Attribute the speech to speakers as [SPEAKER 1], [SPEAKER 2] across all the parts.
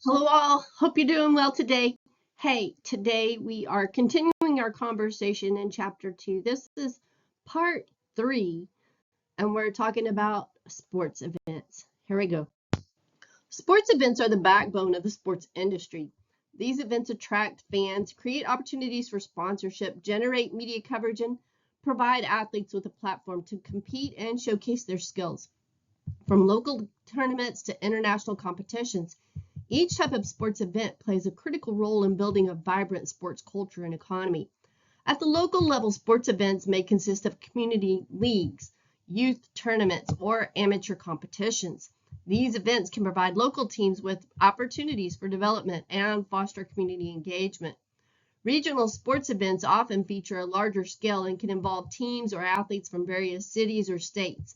[SPEAKER 1] Hello all, hope you're doing well today. Hey, today we are continuing our conversation in chapter 2. This is part 3, and we're talking about sports events. Here we go. Sports events are the backbone of the sports industry. These events attract fans, create opportunities for sponsorship, generate media coverage, and provide athletes with a platform to compete and showcase their skills. From local tournaments to international competitions, each type of sports event plays a critical role in building a vibrant sports culture and economy. At the local level, sports events may consist of community leagues, youth tournaments, or amateur competitions. These events can provide local teams with opportunities for development and foster community engagement. Regional sports events often feature a larger scale and can involve teams or athletes from various cities or states.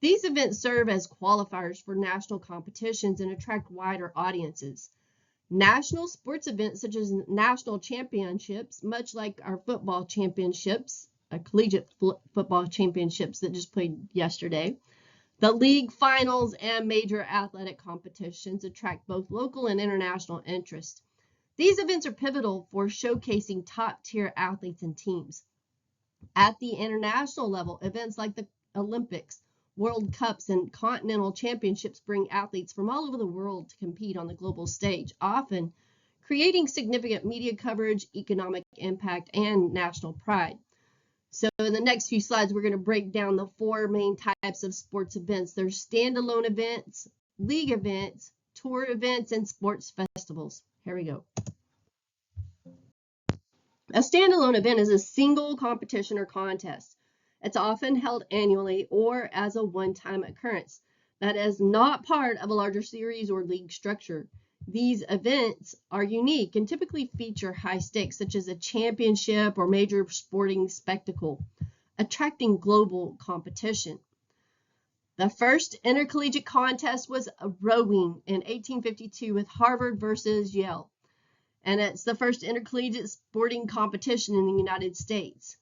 [SPEAKER 1] These events serve as qualifiers for national competitions and attract wider audiences. National sports events such as national championships, much like our football championships, collegiate football championships that just played yesterday, the league finals and major athletic competitions attract both local and international interest. These events are pivotal for showcasing top-tier athletes and teams. At the international level, events like the Olympics, World Cups, and Continental Championships bring athletes from all over the world to compete on the global stage, often creating significant media coverage, economic impact, and national pride. So in the next few slides, we're going to break down the 4 main types of sports events. There's standalone events, league events, tour events, and sports festivals. Here we go. A standalone event is a single competition or contest. It's often held annually or as a one-time occurrence that is not part of a larger series or league structure. These events are unique and typically feature high stakes, such as a championship or major sporting spectacle, attracting global competition. The first intercollegiate contest was rowing in 1852 with Harvard versus Yale, and it's the first intercollegiate sporting competition in the United States.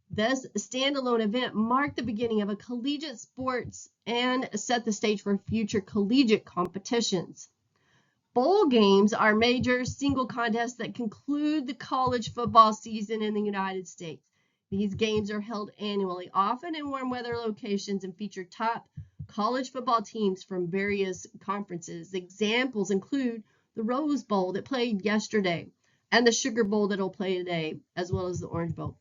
[SPEAKER 1] This standalone event marked the beginning of a collegiate sports and set the stage for future collegiate competitions. Bowl games are major single contests that conclude the college football season in the United States. These games are held annually, often in warm weather locations, and feature top college football teams from various conferences. Examples include the Rose Bowl that played yesterday and the Sugar Bowl that'll play today, as well as the Orange Bowl.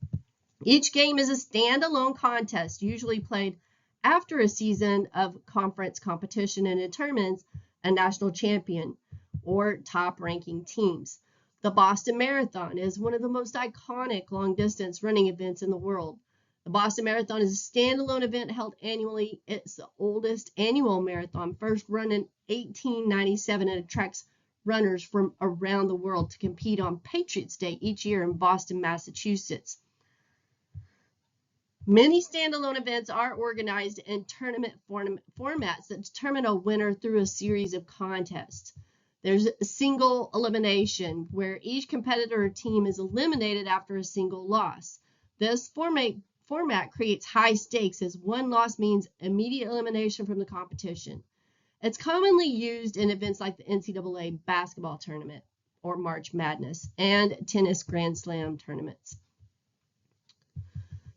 [SPEAKER 1] Each game is a standalone contest, usually played after a season of conference competition, and determines a national champion or top-ranking teams. The Boston Marathon is one of the most iconic long-distance running events in the world. The Boston Marathon is a standalone event held annually. It's the oldest annual marathon, first run in 1897, and attracts runners from around the world to compete on Patriots Day each year in Boston, Massachusetts. Many standalone events are organized in tournament formats that determine a winner through a series of contests. There's a single elimination, where each competitor or team is eliminated after a single loss. This format creates high stakes, as one loss means immediate elimination from the competition. It's commonly used in events like the NCAA basketball tournament or March Madness and tennis Grand Slam tournaments.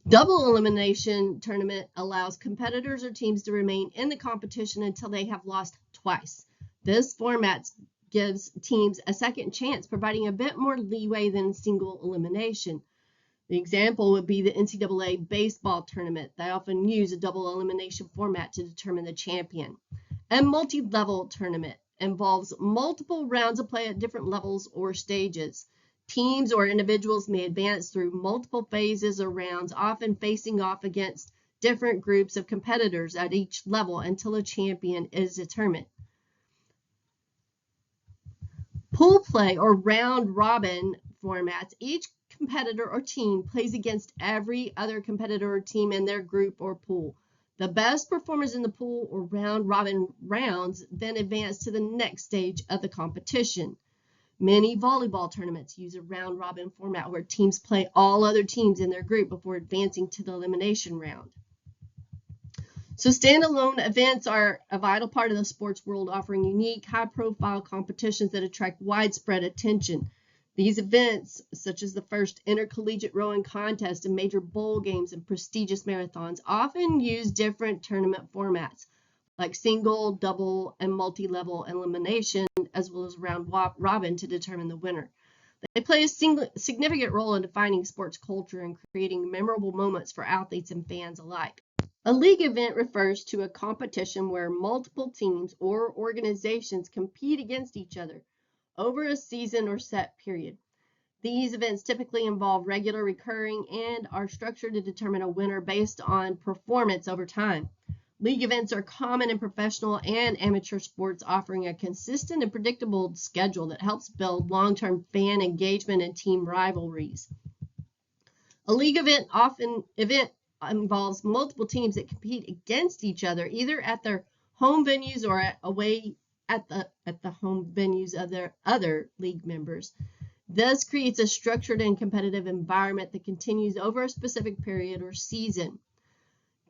[SPEAKER 1] Double elimination tournament allows competitors or teams to remain in the competition until they have lost twice. This format gives teams a second chance, providing a bit more leeway than single elimination. The example would be the NCAA baseball tournament. They often use a double elimination format to determine the champion. A multi-level tournament involves multiple rounds of play at different levels or stages. Teams or individuals may advance through multiple phases or rounds, often facing off against different groups of competitors at each level until a champion is determined. Pool play or round robin formats. Each competitor or team plays against every other competitor or team in their group or pool. The best performers in the pool or round robin rounds then advance to the next stage of the competition. Many volleyball tournaments use a round robin format where teams play all other teams in their group before advancing to the elimination round. So standalone events are a vital part of the sports world, offering unique, high-profile competitions that attract widespread attention. These events, such as the first intercollegiate rowing contest and major bowl games and prestigious marathons, often use different tournament formats, like single, double, and multi-level elimination, as well as round robin to determine the winner. They play a significant role in defining sports culture and creating memorable moments for athletes and fans alike. A league event refers to a competition where multiple teams or organizations compete against each other over a season or set period. These events typically involve regular, recurring, and are structured to determine a winner based on performance over time. League events are common in professional and amateur sports, offering a consistent and predictable schedule that helps build long-term fan engagement and team rivalries. A league event involves multiple teams that compete against each other, either at their home venues or away at the home venues of their other league members. This creates a structured and competitive environment that continues over a specific period or season.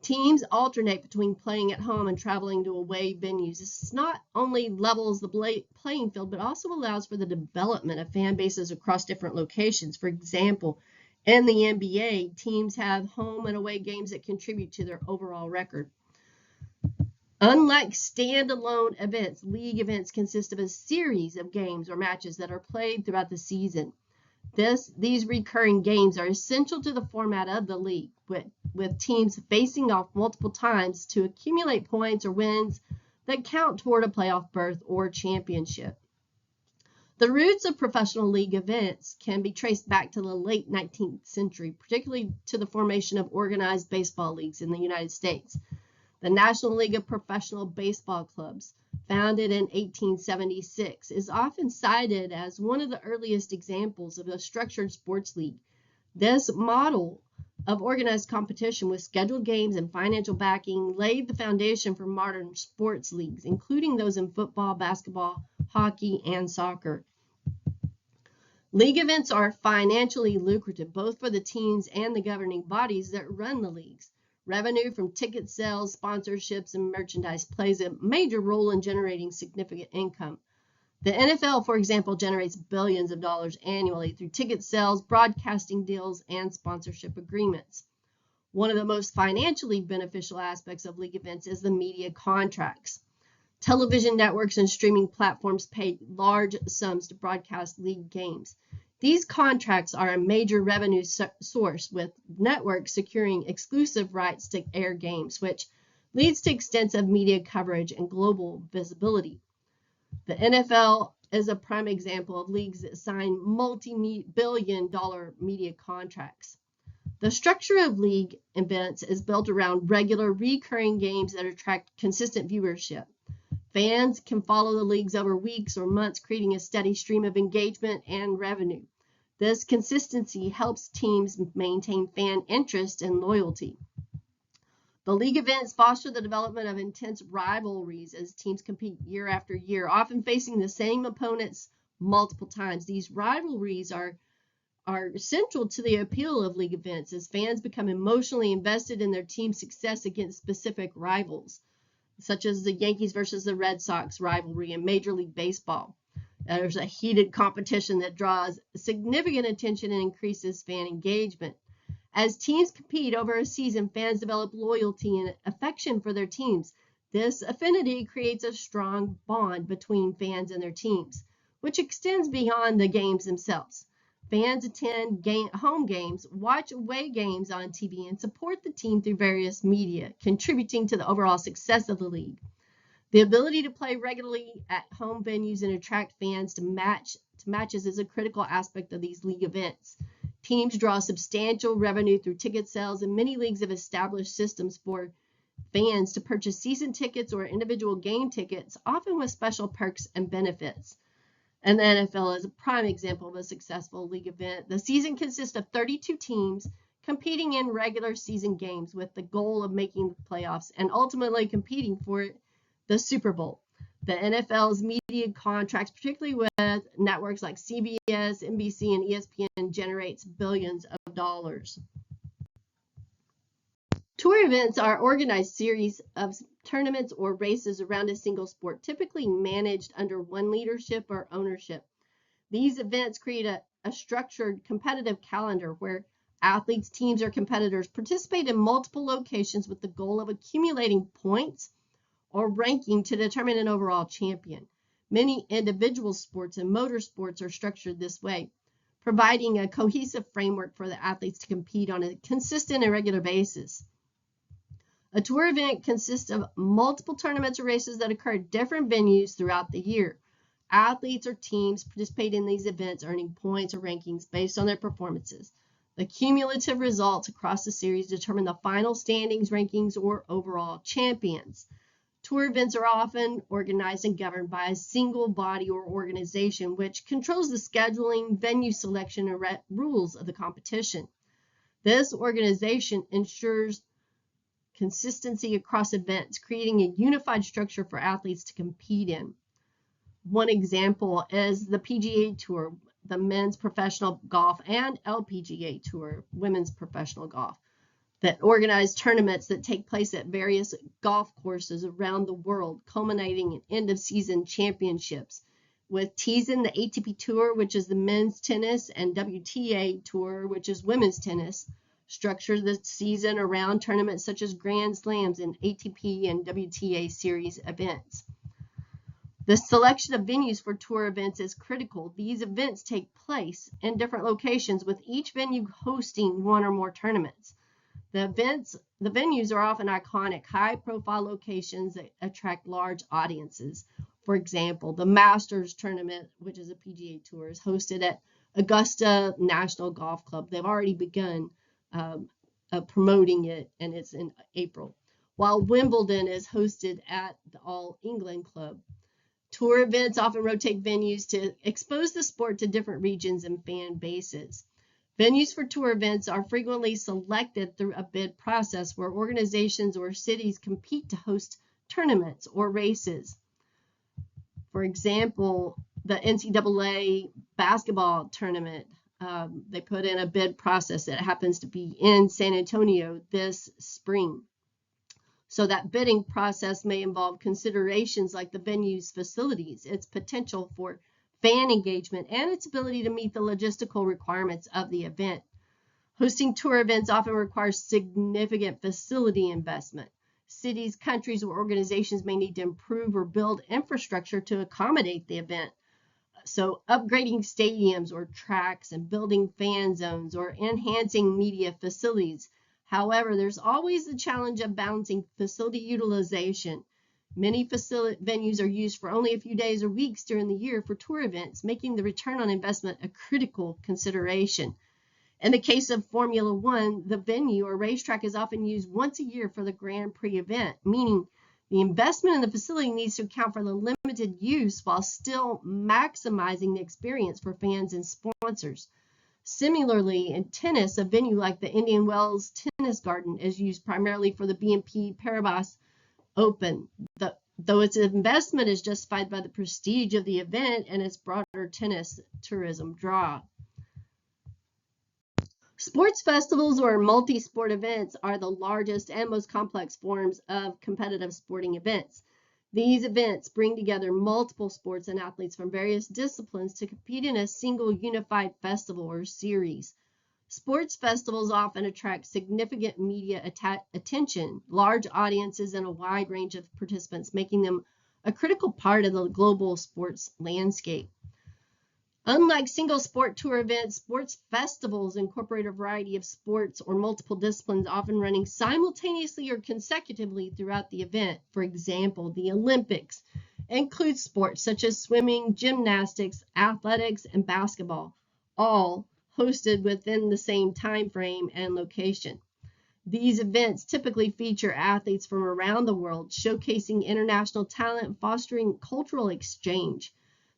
[SPEAKER 1] Teams alternate between playing at home and traveling to away venues. This not only levels the playing field, but also allows for the development of fan bases across different locations. For example, in the NBA, teams have home and away games that contribute to their overall record. Unlike standalone events, league events consist of a series of games or matches that are played throughout the season. These recurring games are essential to the format of the league, with teams facing off multiple times to accumulate points or wins that count toward a playoff berth or championship. The roots of professional league events can be traced back to the late 19th century, particularly to the formation of organized baseball leagues in the United States. The National League of Professional Baseball Clubs, founded in 1876, is often cited as one of the earliest examples of a structured sports league. This model of organized competition with scheduled games and financial backing laid the foundation for modern sports leagues, including those in football, basketball, hockey, and soccer. League events are financially lucrative, both for the teams and the governing bodies that run the leagues. Revenue from ticket sales, sponsorships, and merchandise plays a major role in generating significant income. The NFL, for example, generates billions of dollars annually through ticket sales, broadcasting deals, and sponsorship agreements. One of the most financially beneficial aspects of league events is the media contracts. Television networks and streaming platforms pay large sums to broadcast league games. These contracts are a major revenue source, with networks securing exclusive rights to air games, which leads to extensive media coverage and global visibility. The NFL is a prime example of leagues that sign multi-billion-dollar media contracts. The structure of league events is built around regular, recurring games that attract consistent viewership. Fans can follow the leagues over weeks or months, creating a steady stream of engagement and revenue. This consistency helps teams maintain fan interest and loyalty. The league events foster the development of intense rivalries as teams compete year after year, often facing the same opponents multiple times. These rivalries are central to the appeal of league events, as fans become emotionally invested in their team's success against specific rivals, such as the Yankees versus the Red Sox rivalry in Major League Baseball. There's a heated competition that draws significant attention and increases fan engagement. As teams compete over a season, fans develop loyalty and affection for their teams. This affinity creates a strong bond between fans and their teams, which extends beyond the games themselves. Fans attend home games, watch away games on TV, and support the team through various media, contributing to the overall success of the league. The ability to play regularly at home venues and attract fans to matches is a critical aspect of these league events. Teams draw substantial revenue through ticket sales, and many leagues have established systems for fans to purchase season tickets or individual game tickets, often with special perks and benefits. And the NFL is a prime example of a successful league event. The season consists of 32 teams competing in regular season games with the goal of making the playoffs and ultimately competing for the Super Bowl. The NFL's media contracts, particularly with networks like CBS, NBC, and ESPN, generates billions of dollars. Tour events are organized series of tournaments or races around a single sport, typically managed under one leadership or ownership. These events create a structured competitive calendar where athletes, teams, or competitors participate in multiple locations with the goal of accumulating points or ranking to determine an overall champion. Many individual sports and motorsports are structured this way, providing a cohesive framework for the athletes to compete on a consistent and regular basis. A tour event consists of multiple tournaments or races that occur at different venues throughout the year. Athletes or teams participate in these events, earning points or rankings based on their performances. The cumulative results across the series determine the final standings, rankings, or overall champions. Tour events are often organized and governed by a single body or organization, which controls the scheduling, venue selection, and rules of the competition. This organization ensures consistency across events, creating a unified structure for athletes to compete in. One example is the PGA Tour, the men's professional golf, and LPGA Tour, women's professional golf, that organize tournaments that take place at various golf courses around the world, culminating in end-of-season championships. With TISN, the ATP Tour, which is the men's tennis, and WTA Tour, which is women's tennis, structure the season around tournaments such as Grand Slams and ATP and WTA series events. The selection of venues for tour events is critical. These events take place in different locations, with each venue hosting one or more tournaments. The venues are often iconic, high-profile locations that attract large audiences. For example, the Masters tournament, which is a PGA Tour, is hosted at Augusta National Golf Club. They've already begun promoting it, and it's in April, while Wimbledon is hosted at the All England Club. Tour events often rotate venues to expose the sport to different regions and fan bases. Venues for tour events are frequently selected through a bid process where organizations or cities compete to host tournaments or races. For example, the NCAA basketball tournament, they put in a bid process that happens to be in San Antonio this spring. So that bidding process may involve considerations like the venue's facilities, its potential for fan engagement, and its ability to meet the logistical requirements of the event. Hosting tour events often requires significant facility investment. Cities, countries, or organizations may need to improve or build infrastructure to accommodate the event. So upgrading stadiums or tracks and building fan zones or enhancing media facilities. However, there's always the challenge of balancing facility utilization. Many venues are used for only a few days or weeks during the year for tour events, making the return on investment a critical consideration. In the case of Formula One, the venue or racetrack is often used once a year for the Grand Prix event, meaning the investment in the facility needs to account for the limited use while still maximizing the experience for fans and sponsors. Similarly, in tennis, a venue like the Indian Wells Tennis Garden is used primarily for the BNP Paribas Open, though its investment is justified by the prestige of the event and its broader tennis tourism draw. Sports festivals or multi-sport events are the largest and most complex forms of competitive sporting events. These events bring together multiple sports and athletes from various disciplines to compete in a single unified festival or series. Sports festivals often attract significant media attention, large audiences, and a wide range of participants, making them a critical part of the global sports landscape. Unlike single sport tour events, sports festivals incorporate a variety of sports or multiple disciplines, often running simultaneously or consecutively throughout the event. For example, the Olympics includes sports such as swimming, gymnastics, athletics, and basketball, all hosted within the same time frame and location. These events typically feature athletes from around the world, showcasing international talent and fostering cultural exchange.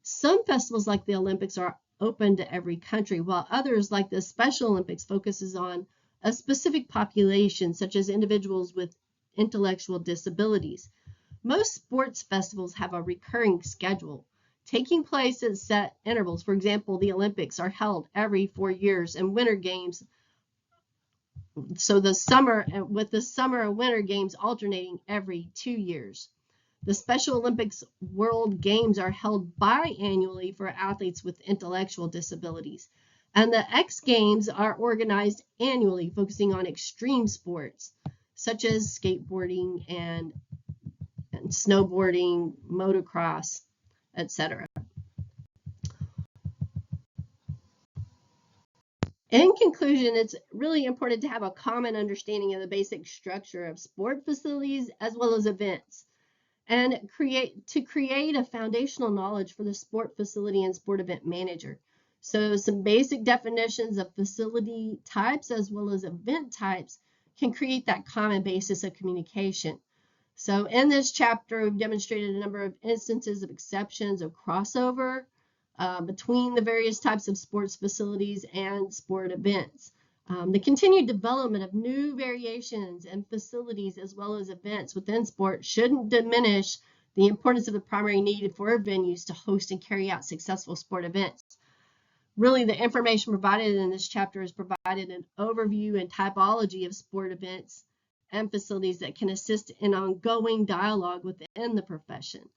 [SPEAKER 1] Some festivals like the Olympics are open to every country, while others like the Special Olympics focuses on a specific population, such as individuals with intellectual disabilities. Most sports festivals have a recurring schedule, taking place at set intervals. For example, the Olympics are held every 4 years, and Winter Games So the summer, with the summer and winter games alternating every 2 years. The Special Olympics World Games are held biannually for athletes with intellectual disabilities. And the X Games are organized annually, focusing on extreme sports, such as skateboarding and snowboarding, motocross, etc. In conclusion, it's really important to have a common understanding of the basic structure of sport facilities as well as events, and create a foundational knowledge for the sport facility and sport event manager. So some basic definitions of facility types as well as event types can create that common basis of communication. So in this chapter, we've demonstrated a number of instances of exceptions of crossover between the various types of sports facilities and sport events. The continued development of new variations and facilities as well as events within sport shouldn't diminish the importance of the primary need for venues to host and carry out successful sport events. Really, the information provided in this chapter has provided an overview and typology of sport events and facilities that can assist in ongoing dialogue within the profession.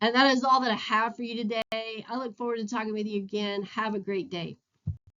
[SPEAKER 1] And that is all that I have for you today. I look forward to talking with you again. Have a great day.